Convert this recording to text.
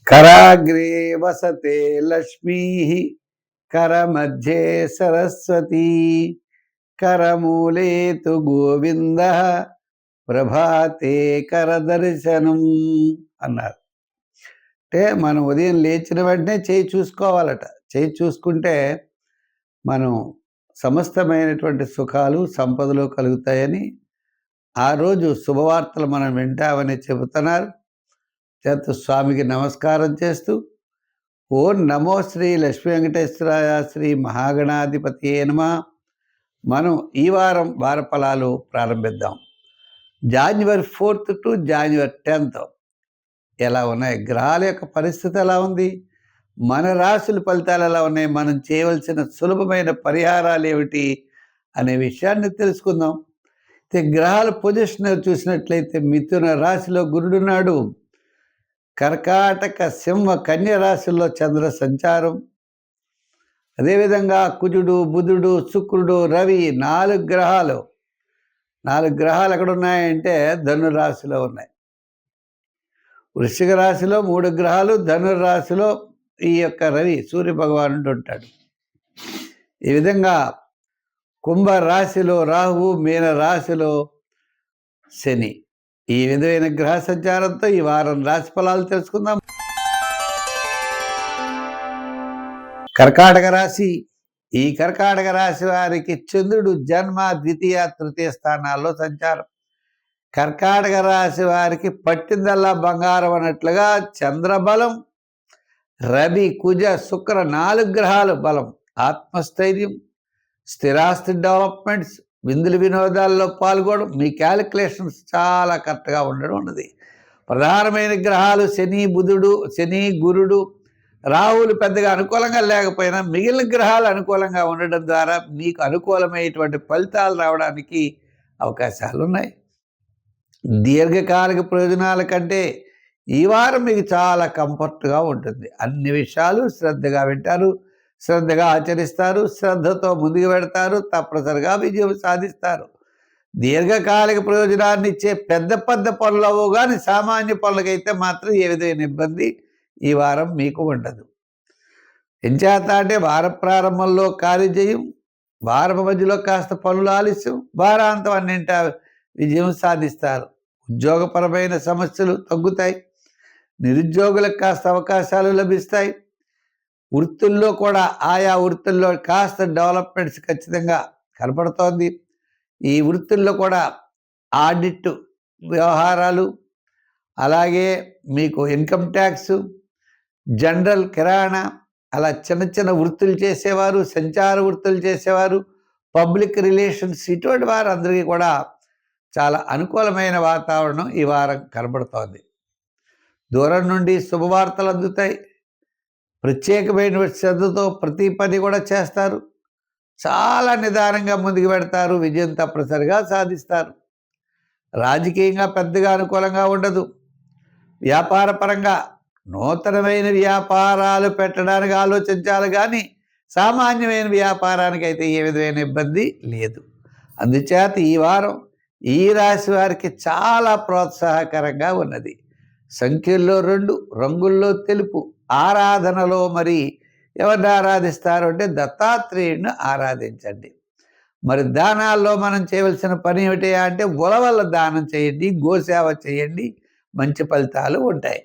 కరాగ్రే వసతే లక్ష్మీ కరమధ్యే సరస్వతీ కరమూలే తు గోవింద ప్రభాతే కరదర్శనం అన్నారు. అంటే మనం ఉదయం లేచిన వెంటనే చేయి చూసుకోవాలట. చేయి చూసుకుంటే మనం సమస్తమైనటువంటి సుఖాలు సంపదలు కలుగుతాయని ఆ రోజు శుభవార్తలు మనం వింటామని చెబుతున్నారు. చేత స్వామికి నమస్కారం చేస్తూ ఓం నమో శ్రీ లక్ష్మీ వెంకటేశ్వరాయ శ్రీ మహాగణాధిపతియే నమః. మనం ఈ వారం వారఫలాలు ప్రారంభిద్దాం. January 4th to January 10th ఎలా ఉన్నాయి, గ్రహాల యొక్క పరిస్థితి ఎలా ఉంది, మన రాశుల ఫలితాలు ఎలా ఉన్నాయి, మనం చేయవలసిన సులభమైన పరిహారాలు ఏమిటి అనే విషయాన్ని తెలుసుకుందాం. అయితే గ్రహాల పొజిషన్ చూసినట్లయితే మిథున రాశిలో గురుడున్నాడు. కర్కాటక సింహ కన్య రాశుల్లో చంద్ర సంచారం, అదేవిధంగా కుజుడు బుధుడు శుక్రుడు రవి 4 గ్రహాలు ఎక్కడ ఉన్నాయంటే ధనురాశిలో ఉన్నాయి. వృశ్చిక రాశిలో 3 గ్రహాలు, ధనురాశిలో ఈ యొక్క రవి సూర్య భగవానుడు ఉంటాడు. ఈ విధంగా కుంభ రాశిలో రాహువు, మీన రాశిలో శని. ఈ విధమైన గ్రహ సంచారంతో ఈ వారం రాశి ఫలాలు తెలుసుకుందాం. కర్కాటక రాశి. ఈ కర్కాటక రాశి వారికి చంద్రుడు జన్మ, ద్వితీయ, తృతీయ స్థానాల్లో సంచారం. కర్కాటక రాశి వారికి పట్టిందల్లా బంగారం అన్నట్లుగా చంద్రబలం, రవి కుజ శుక్ర 4 గ్రహాలు బలం, ఆత్మస్థైర్యం, స్థిరాస్తి డెవలప్మెంట్స్, విందులు వినోదాల్లో పాల్గొనడం, మీ క్యాలిక్యులేషన్స్ చాలా కరెక్ట్గా ఉండడం ఉన్నది. ప్రధానమైన గ్రహాలు శని గురుడు రాహువులు పెద్దగా అనుకూలంగా లేకపోయినా మిగిలిన గ్రహాలు అనుకూలంగా ఉండడం ద్వారా మీకు అనుకూలమైనటువంటి ఫలితాలు రావడానికి అవకాశాలు ఉన్నాయి. దీర్ఘకాలిక ప్రయోజనాల కంటే ఈ వారం మీకు చాలా కంఫర్ట్గా ఉంటుంది. అన్ని విషయాలు శ్రద్ధగా వింటారు, శ్రద్ధగా ఆచరిస్తారు, శ్రద్ధతో ముందుకు పెడతారు, తప్పనిసరిగా విజయం సాధిస్తారు. దీర్ఘకాలిక ప్రయోజనాన్ని ఇచ్చే పెద్ద పనులవు కానీ సామాన్య పనులకైతే మాత్రం ఏ విధమైన ఇబ్బంది ఈ వారం మీకు ఉండదు. ఎంచేత అంటే వార ప్రారంభంలో కార్యజయం, వారం మధ్యలో కాస్త పనులు ఆలస్యం, వారాంతం అన్నింటా విజయం సాధిస్తారు. ఉద్యోగపరమైన సమస్యలు తగ్గుతాయి, నిరుద్యోగులకు కాస్త అవకాశాలు లభిస్తాయి. వృత్తుల్లో కూడా ఆయా వృత్తుల్లో కాస్త డెవలప్మెంట్స్ ఖచ్చితంగా కనపడుతోంది. ఈ వృత్తుల్లో కూడా ఆడిట్ వ్యవహారాలు, అలాగే మీకు ఇన్కమ్ ట్యాక్స్, జనరల్ కిరాణా, అలా చిన్న వృత్తులు చేసేవారు, సంచార వృత్తులు చేసేవారు, పబ్లిక్ రిలేషన్స్, ఇటువంటి వారు అందరికీ కూడా చాలా అనుకూలమైన వాతావరణం ఈ వారం కనబడుతోంది. దూరం నుండి శుభవార్తలు అందుతాయి. ప్రత్యేకమైన శ్రద్ధతో ప్రతి పని కూడా చేస్తారు. చాలా నిదానంగా ముందుకు పెడతారు, విజయం తప్పనిసరిగా సాధిస్తారు. రాజకీయంగా పెద్దగా అనుకూలంగా ఉండదు. వ్యాపార పరంగా నూతనమైన వ్యాపారాలు పెట్టడానికి ఆలోచించాలి కానీ సామాన్యమైన వ్యాపారానికి అయితే ఏ విధమైన ఇబ్బంది లేదు. అందుచేత ఈ వారం ఈ రాశి వారికి చాలా ప్రోత్సాహకరంగా ఉన్నది. సంఖ్యల్లో 2, రంగుల్లో తెలుపు. ఆరాధనలో మరి ఎవరిని ఆరాధిస్తారు అంటే దత్తాత్రేయుడిని ఆరాధించండి. మరి దానాల్లో మనం చేయవలసిన పని ఏమిటి అంటే ఉలవల దానం చేయండి, గోసేవ చేయండి, మంచి ఫలితాలు ఉంటాయి.